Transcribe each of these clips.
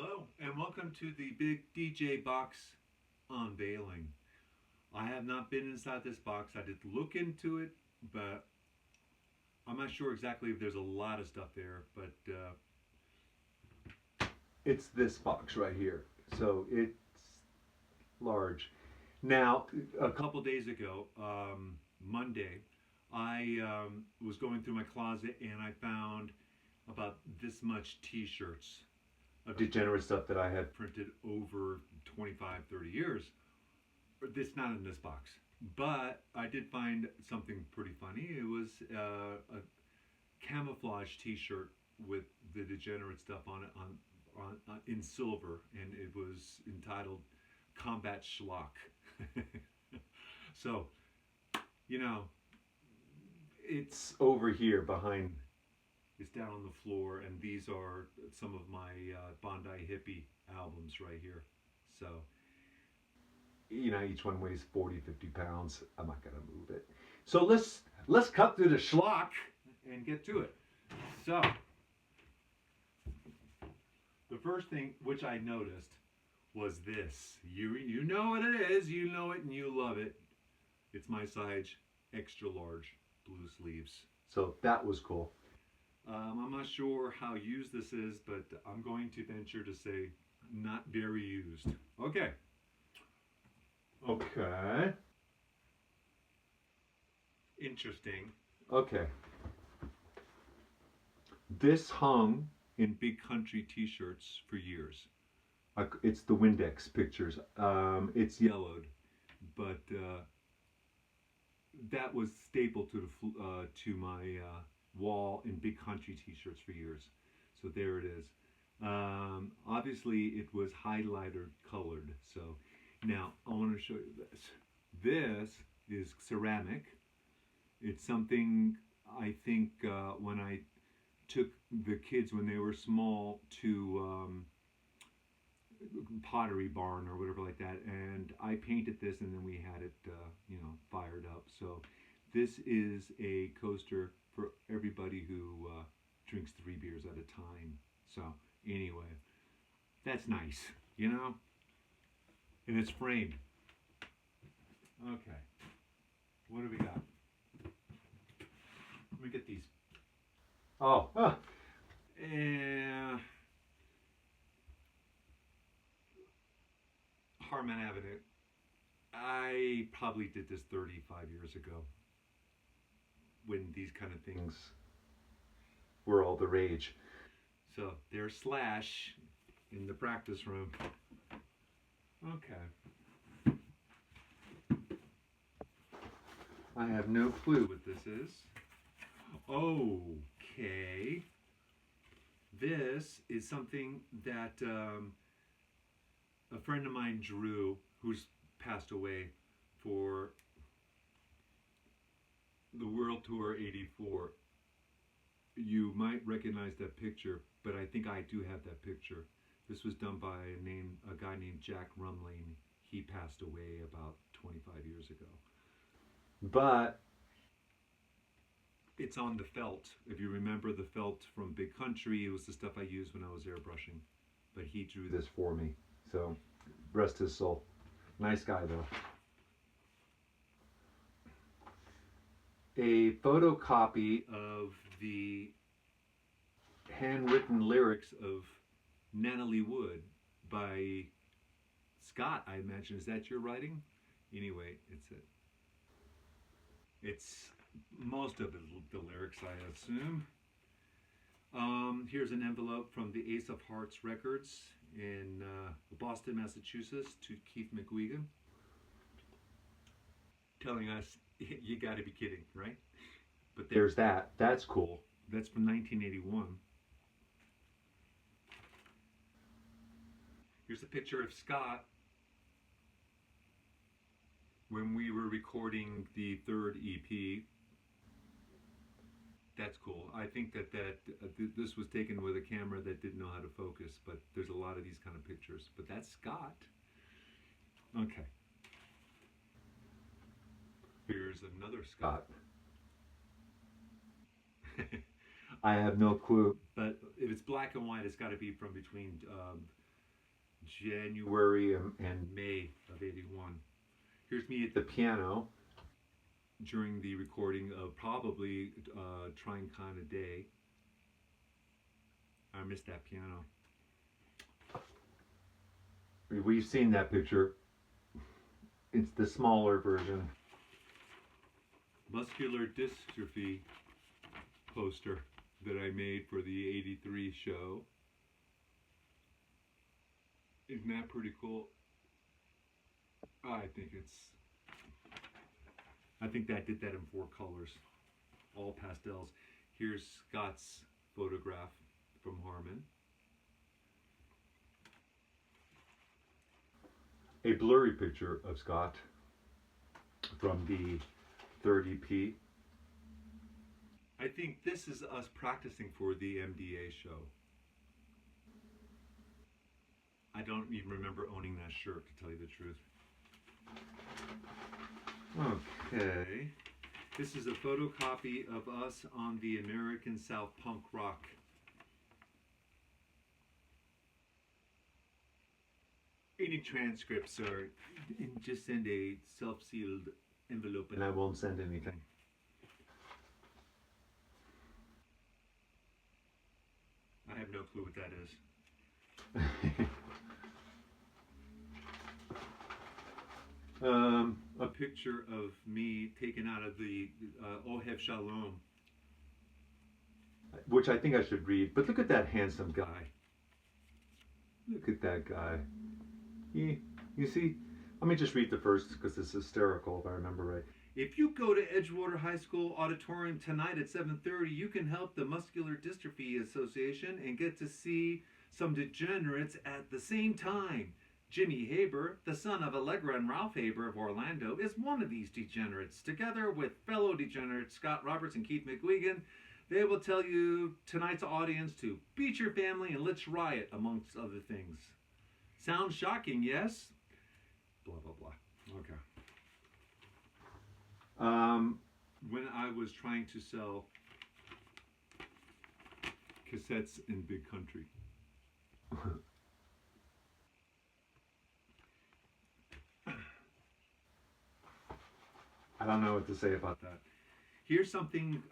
Hello and welcome to the big DJ box unveiling. I have not been inside this box. I did look into it, but I'm not sure exactly if there's a lot of stuff there. But it's this box right here. So it's large. Now, a couple days ago, Monday, I was going through my closet and I found about this much t-shirts of degenerate stuff that I had printed over 25, 30 years. It's not in this box. But I did find something pretty funny. It was a camouflage t-shirt with the degenerate stuff on it in silver, and it was entitled Combat Schlock. So, you know, it's over here behind. It's down on the floor, and these are some of my Bondi Hippie albums right here. So, each one weighs 40, 50 pounds. I'm not gonna move it. So let's cut through the schlock and get to it. So, the first thing which I noticed was this. You know what it is. You know it and you love it. It's my size, extra large, blue sleeves. So that was cool. I'm not sure how used this is, but I'm going to venture to say not very used. Okay. Okay. Interesting. Okay. This hung in Big Country t-shirts for years. It's the Windex pictures. It's yellowed, but that was stapled to my wall in Big Country t-shirts for years. So there it is. Obviously it was highlighter colored. So now I want to show you this. This is ceramic. It's something I think when I took the kids when they were small to Pottery Barn or whatever like that, and I painted this and then we had it fired up. So this is a coaster for everybody who drinks 3 beers at a time. So anyway, that's nice, and it's framed. Okay, what do we got? Let me get these. Harmon Avenue. I probably did this 35 years ago when these kind of things were all the rage. So there's Slash in the practice room. Okay. I have no clue what this is. Okay. This is something that a friend of mine drew, who's passed away, for the World Tour 84. You might recognize that picture, but I think I do have that picture. This was done by a guy named Jack Rumlane. He passed away about 25 years ago. But it's on the felt. If you remember the felt from Big Country, it was the stuff I used when I was airbrushing. But he drew this for me. So, rest his soul. Nice guy, though. A photocopy of the handwritten lyrics of Natalie Wood by Scott, I imagine. Is that your writing? Anyway, it's most of the lyrics, I assume. Here's an envelope from the Ace of Hearts Records in Boston, Massachusetts, to Keith McGuigan, telling us, you got to be kidding, right? But there's that. That's cool. That's from 1981. Here's a picture of Scott when we were recording the third EP. That's cool. I think that this was taken with a camera that didn't know how to focus, but there's a lot of these kind of pictures. But that's Scott. Okay. Here's another Scott. I have no clue, but if it's black and white, it's got to be from between January and May of '81. Here's me at the piano during the recording of probably Trying Kind of Day. I missed that piano. We've seen that picture. It's the smaller version. Muscular dystrophy poster that I made for the '83 show. Isn't that pretty cool? I think that did that in 4 colors, all pastels. Here's Scott's photograph from Harmon. A blurry picture of Scott from the 30p. I think this is us practicing for the MDA show. I don't even remember owning that shirt, to tell you the truth. Okay. This is a photocopy of us on the American South Punk Rock. Any transcripts are just send a self-sealed envelope and I won't send anything. I have no clue what that is. A picture of me taken out of the Ohev Shalom, which I think I should read, but look at that handsome guy. Look at that guy. You see, let me just read the first because it's hysterical if I remember right. If you go to Edgewater High School auditorium tonight at 7:30, you can help the Muscular Dystrophy Association and get to see some degenerates at the same time. Jimmy Haber, the son of Allegra and Ralph Haber of Orlando, is one of these degenerates. Together with fellow degenerates Scott Roberts and Keith McGuigan, they will tell you tonight's audience to beat your family and let's riot, amongst other things. Sounds shocking, yes? Blah, blah, blah. Okay. When I was trying to sell cassettes in Big Country. I don't know what to say about that. Here's something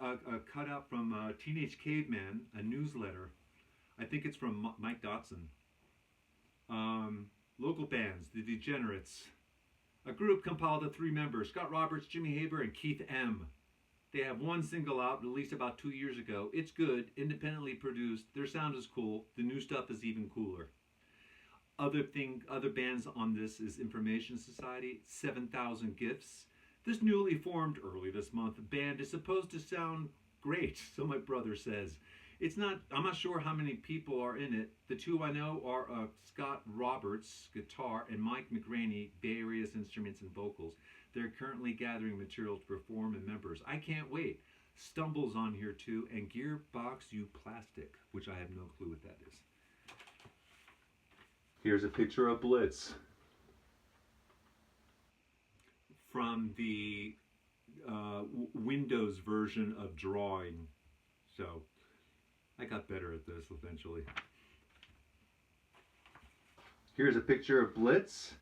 cut out from Teenage Caveman, a newsletter. I think it's from Mike Dotson. Local bands, The Degenerates. A group compiled of 3 members, Scott Roberts, Jimmy Haber, and Keith M. They have one single out, released about 2 years ago. It's good, independently produced. Their sound is cool. The new stuff is even cooler. Other bands on this is Information Society, 7,000 Gifts. This newly formed early this month band is supposed to sound great, so my brother says. I'm not sure how many people are in it. The 2 I know are Scott Roberts, guitar, and Mike McRaney, various instruments and vocals. They're currently gathering material to perform and members. I can't wait. Stumbles on here too, and Gearbox You Plastic, which I have no clue what that is. Here's a picture of Blitz from the Windows version of drawing. So I got better at this eventually. Here's a picture of Blitz.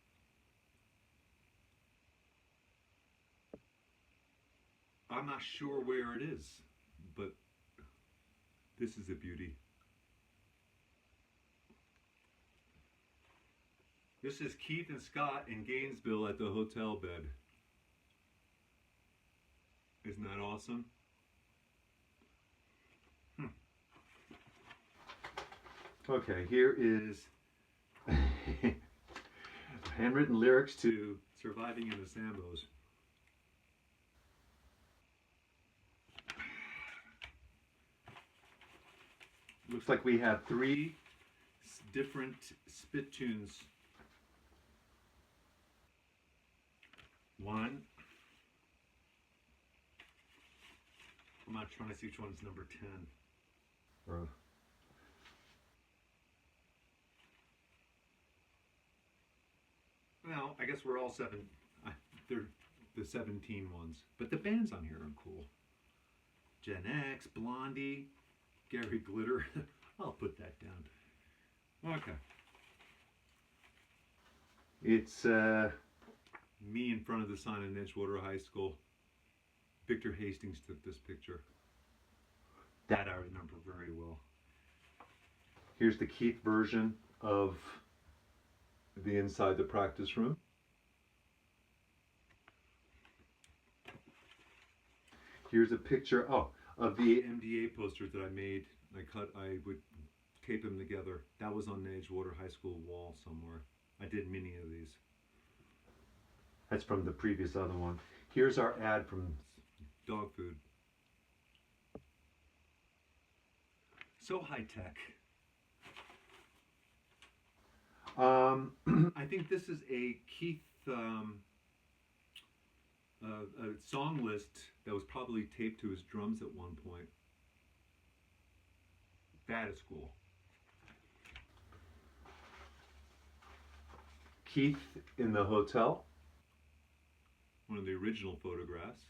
I'm not sure where it is, but this is a beauty. This is Keith and Scott in Gainesville at the hotel bed. Isn't that awesome? Okay, here is handwritten lyrics to Surviving in the Sambos. Looks like we have 3 different spit tunes. 1. I'm not trying to see which one's number 10. Well, I guess we're all 7. They're the 17 ones. But the bands on here are cool. Gen X, Blondie, Gary Glitter. I'll put that down. Okay. It's me in front of the sign in Edgewater High School. Victor Hastings took this picture. That I remember very well. Here's the Keith version of the inside the practice room. Here's a picture, of the MDA posters that I made. I would tape them together. That was on the Edgewater High School wall somewhere. I did many of these. That's from the previous other one. Here's our ad from dog food. So high tech. I think this is a Keith a song list that was probably taped to his drums at one point. That is cool. Keith in the hotel. One of the original photographs.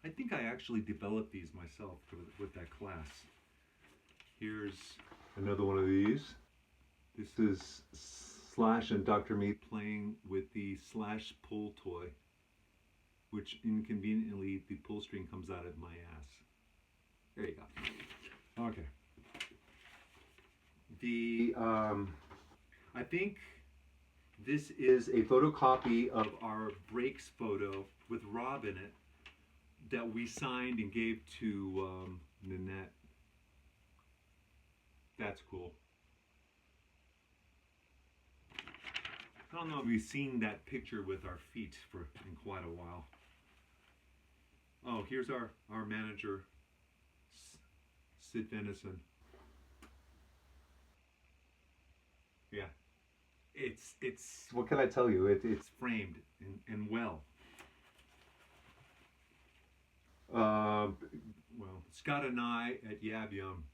I think I actually developed these myself with that class. Here's another one of these. This is Slash and Dr. Meat playing with the Slash pull toy, which inconveniently the pull string comes out of my ass. There you go. Okay. I think this is a photocopy of our breaks photo with Rob in it that we signed and gave to Nanette. That's cool. I don't know if we've seen that picture with our feet in quite a while. Oh, here's our manager, Sid Venison. Yeah, it's what can I tell you? It's framed and well. Well, Scott and I at Yab Yum.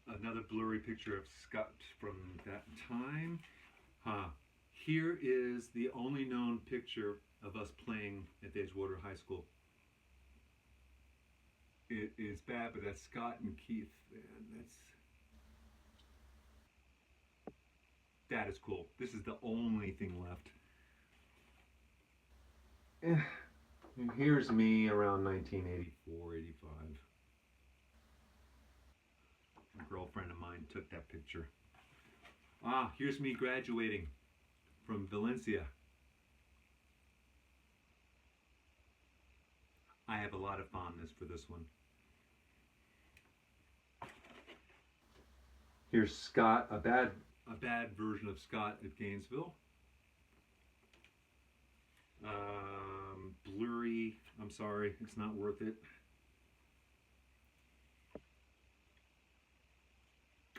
Another blurry picture of Scott from that time. Here is the only known picture of us playing at Edgewater High School. It is bad, but that's Scott and Keith, and that is cool. This is the only thing left. And here's me around 1984, 85. A girlfriend of mine took that picture. Here's me graduating from Valencia. I have a lot of fondness for this one. Here's Scott, a bad version of Scott at Gainesville. Blurry, I'm sorry, it's not worth it.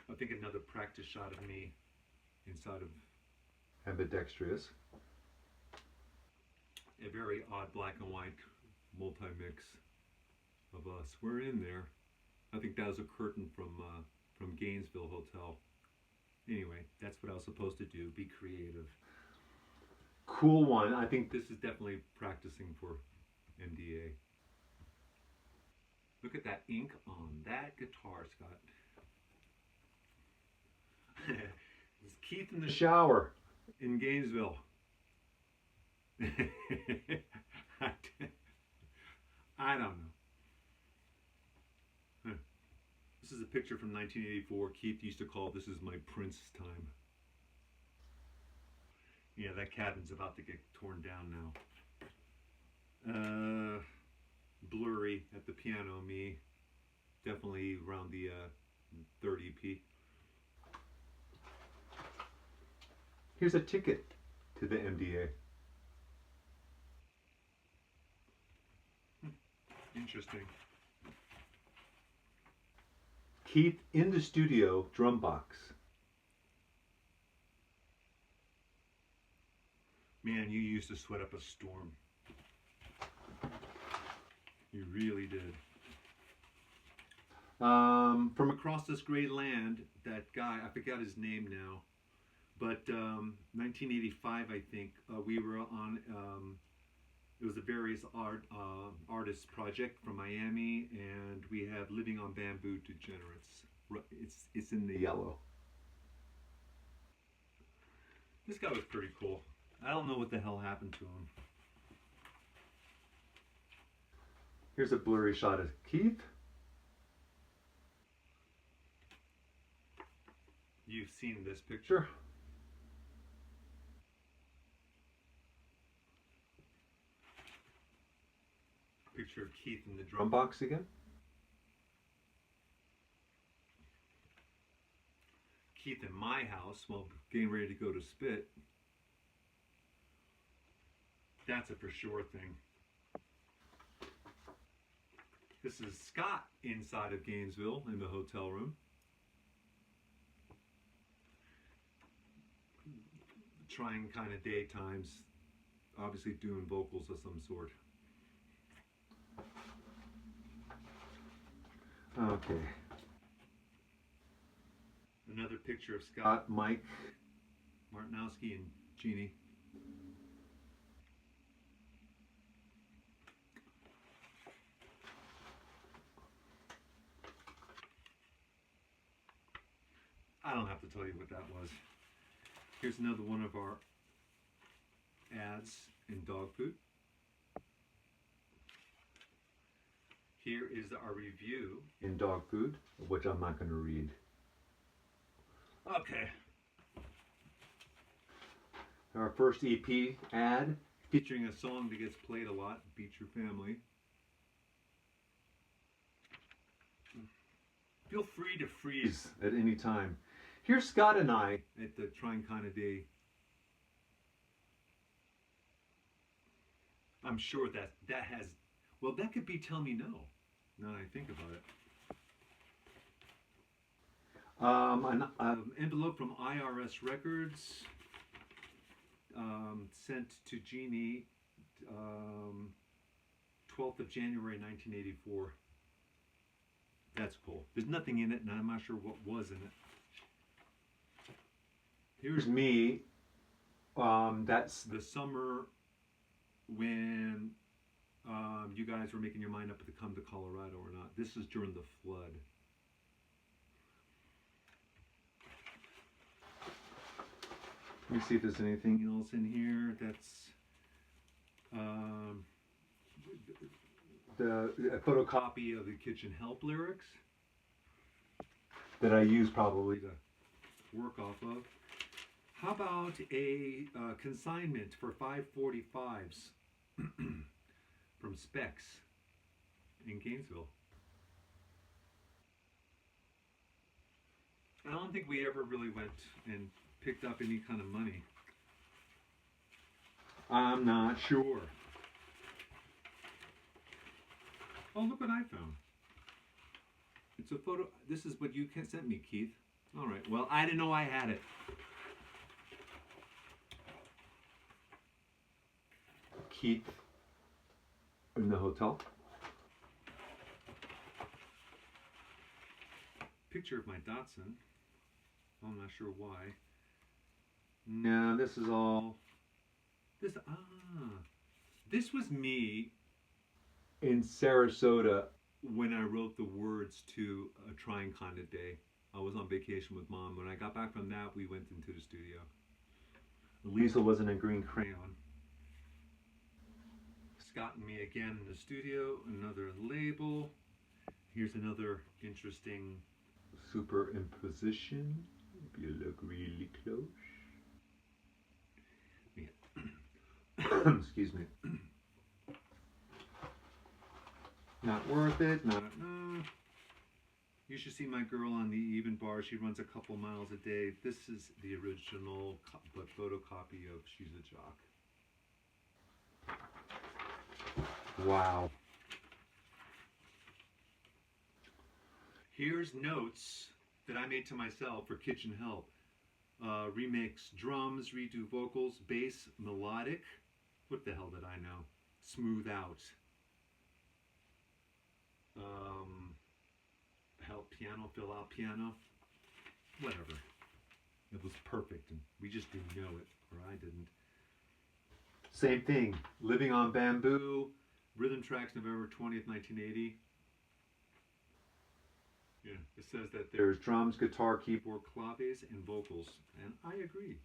I think another practice shot of me inside of Ambidextrous. A very odd black and white multi-mix of us. We're in there. I think that was a curtain from Gainesville Hotel. Anyway, that's what I was supposed to do, be creative. Cool one. I think this is definitely practicing for MDA. Look at that ink on that guitar, Scott. It's Keith in the shower in Gainesville. I don't know. This is a picture from 1984. Keith used to call this is my Prince time. Yeah, that cabin's about to get torn down now. Blurry at the piano, me. Definitely around the 3rd EP. Here's a ticket to the MDA. Interesting. Keith in the studio, drum box. Man, you used to sweat up a storm. You really did. From across this great land, that guy, I forgot his name now, but 1985, I think, we were on, it was a various artists project from Miami, and we have Living on Bamboo Degenerates. It's in the yellow. This guy was pretty cool. I don't know what the hell happened to him. Here's a blurry shot of Keith. You've seen this picture. Picture of Keith in the drum box again. Keith in my house while getting ready to go to Spit. That's a for sure thing. This is Scott inside of Gainesville in the hotel room. Trying kind of daytimes, obviously doing vocals of some sort. Okay. Another picture of Scott, Mike, Martinowski, and Jeannie. I don't have to tell you what that was. Here's another one of our ads in dog food. Here is our review in dog food, which I'm not going to read. Okay. Our first EP ad featuring a song that gets played a lot, Beat Your Family. Feel free to freeze at any time. Here's Scott and I at the Trying Kind of Day. I'm sure that has, well, that could be Tell Me No, now that I think about it. An envelope from IRS Records, sent to Jeannie, 12th of January 1984. That's cool. There's nothing in it, and I'm not sure what was in it. Here's me. That's the summer when you guys were making your mind up to come to Colorado or not. This is during the flood. Let me see if there's anything else in here. That's a photocopy of the Kitchen Help lyrics that I use probably to work off of. How about a consignment for 545s from Specs in Gainesville? I don't think we ever really went and picked up any kind of money. I'm not sure. Oh, look what I found. It's a photo. This is what you sent me, Keith. All right. Well, I didn't know I had it. Keith in the hotel. Picture of my Datsun. I'm not sure why. No, this is all. This was me in Sarasota when I wrote the words to A Trying Kind of Day. I was on vacation with Mom. When I got back from that, we went into the studio. Lisa was in a green crayon. Scott and me again in the studio. Another label. Here's another interesting superimposition. If you look really close. Yeah. Excuse me. Not worth it. Not. You should see my girl on the Even Bar. She runs a couple miles a day. This is the original but photocopy of She's a Jock. Wow. Here's notes that I made to myself for Kitchen Help. Remix drums, redo vocals, bass, melodic. What the hell did I know? Smooth out. Help piano, fill out piano. Whatever. It was perfect, and we just didn't know it, or I didn't. Same thing. Living on Bamboo. Rhythm Tracks, November 20th, 1980. Yeah, it says that there's drums, guitar, keyboard, claves, and vocals, and I agree.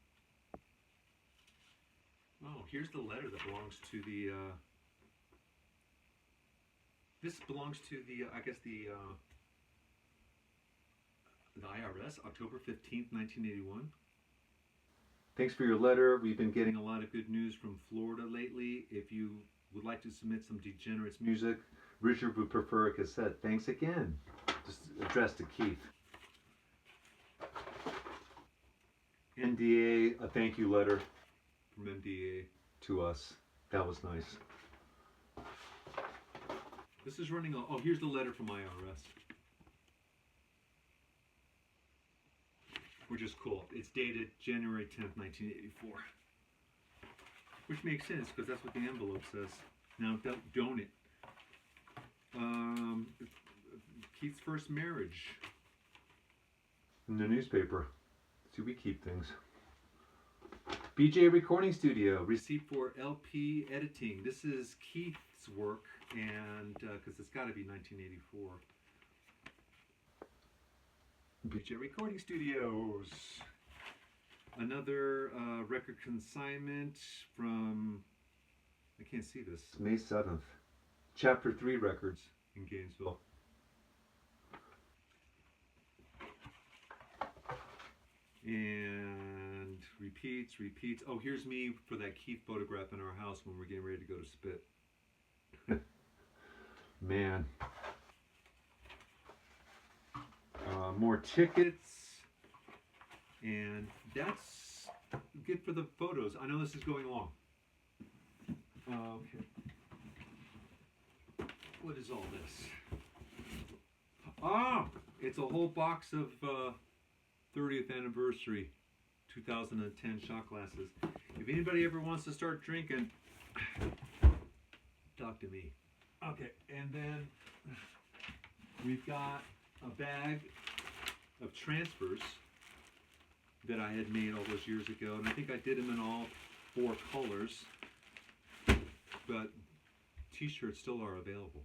Oh, here's the letter that belongs to the. This belongs to the, I guess the IRS, October 15th, 1981. Thanks for your letter. We've been getting a lot of good news from Florida lately. If you would like to submit some Degenerates music, Richard would prefer a cassette. Thanks again. Just addressed to Keith. NDA, a thank you letter from NDA to us. That was nice. This is running, oh, here's the letter from IRS. Which is cool. It's dated January 10th, 1984. Which makes sense, because that's what the envelope says. Now, don't it? Keith's first marriage. In the newspaper. See, we keep things. BJ Recording Studio. Receipt for LP editing. This is Keith's work, and because it's got to be 1984. BJ Recording Studios. Another record consignment from, I can't see this, May 7th. Chapter 3 Records in Gainesville. And repeats. Oh, here's me for that Keith photograph in our house when we're getting ready to go to Spit. Man. More tickets, and that's good for the photos. I know this is going long. Okay. What is all this? Ah, it's a whole box of 30th anniversary 2010 shot glasses. If anybody ever wants to start drinking, talk to me. Okay, and then we've got a bag of transfers that I had made all those years ago, and I think I did them in all 4 colors, but t-shirts still are available.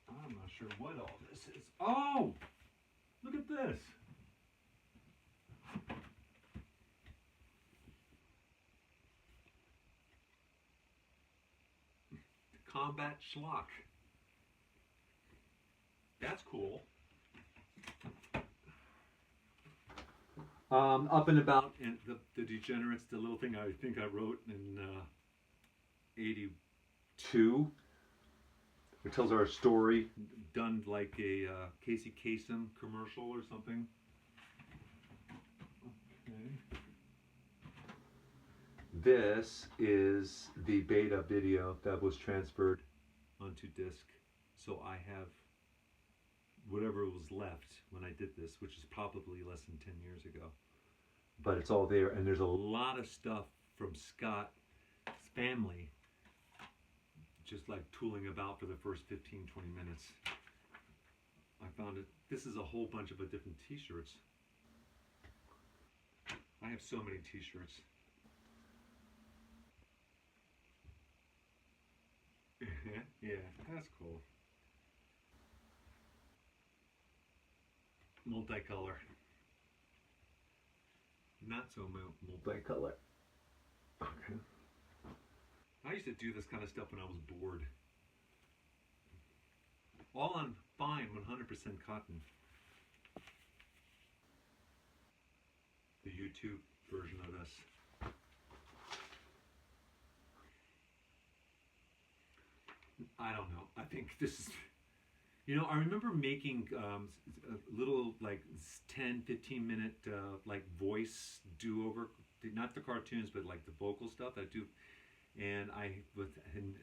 I'm not sure what all this is. Oh, look at this. Combat Schlock. That's cool. Up and About, and the Degenerates, the little thing I think I wrote in 82. It tells our story, done like a Casey Kasem commercial or something. Okay. This is the beta video that was transferred onto disk. So I have whatever was left when I did this, which is probably less than 10 years ago. But it's all there, and there's a lot of stuff from Scott's family just like tooling about for the first 15, 20 minutes. I found it. This is a whole bunch of different t-shirts. I have so many t-shirts. Yeah, that's cool. Multicolor. Not so multicolor. Okay. I used to do this kind of stuff when I was bored. All on fine 100% cotton. The YouTube version of this. I don't know. I think this is, I remember making little like 10, 15 minute like voice do-over, not the cartoons, but like the vocal stuff I do. And I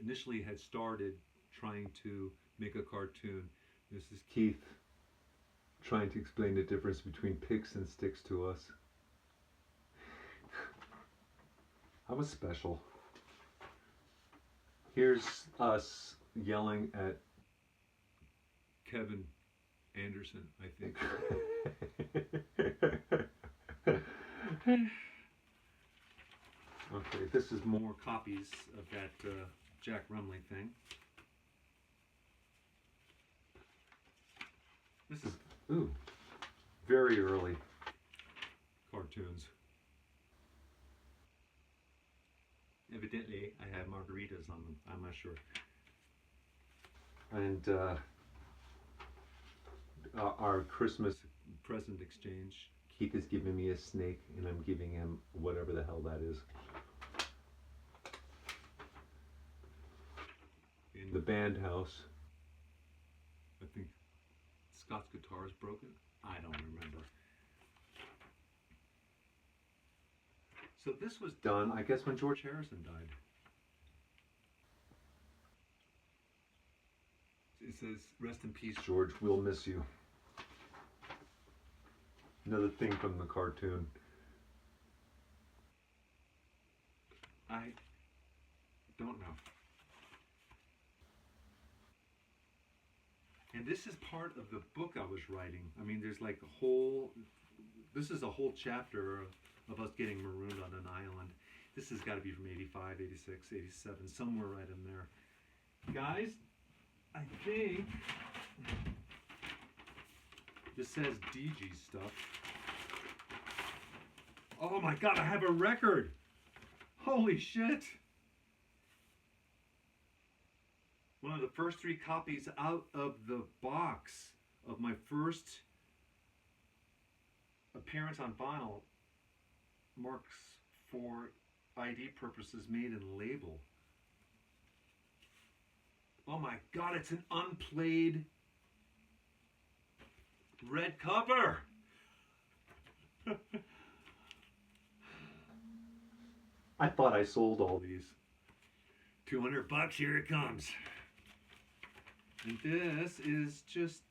initially had started trying to make a cartoon. This is Keith trying to explain the difference between picks and sticks to us. I was special. Here's us yelling at Kevin Anderson, I think. Okay, this is more copies of that Jack Rumley thing. This is, ooh, very early cartoons. Evidently, I have margaritas on them. I'm not sure. And our Christmas present exchange. Keith is giving me a snake, and I'm giving him whatever the hell that is. In the band house, I think Scott's guitar is broken. I don't remember. So this was done, I guess, when George Harrison died. It says, "Rest in peace, George. We'll miss you." Another thing from the cartoon. I don't know. And this is part of the book I was writing. I mean, there's like a whole, this is a whole chapter of us getting marooned on an island. This has got to be from 85, 86, 87, somewhere right in there. Guys, I think this says DG stuff. Oh my God, I have a record. Holy shit. One of the first 3 copies out of the box of my first appearance on vinyl, marks for ID purposes made in label. Oh my God, it's an unplayed red cover. I thought I sold all these. $200, here it comes. And this is just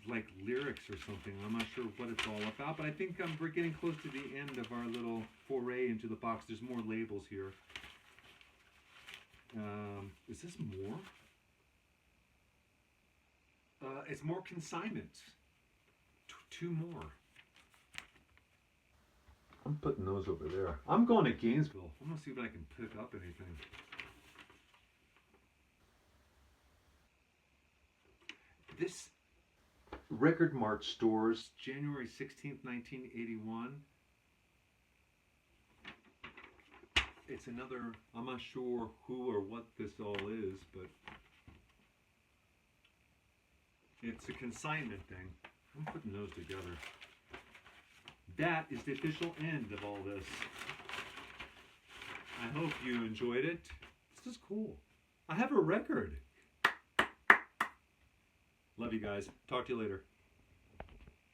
like lyrics or something. I'm not sure what it's all about, but I think we're getting close to the end of our little foray into the box. There's more labels here. Is this more? It's more consignment. 2 more. I'm putting those over there. I'm going to Gainesville. I'm going to see if I can pick up anything. This Record Mart Stores, January 16th, 1981. It's another, I'm not sure who or what this all is, but it's a consignment thing. I'm putting those together. That is the official end of all this. I hope you enjoyed it. This is cool. I have a record. Love you guys. Talk to you later.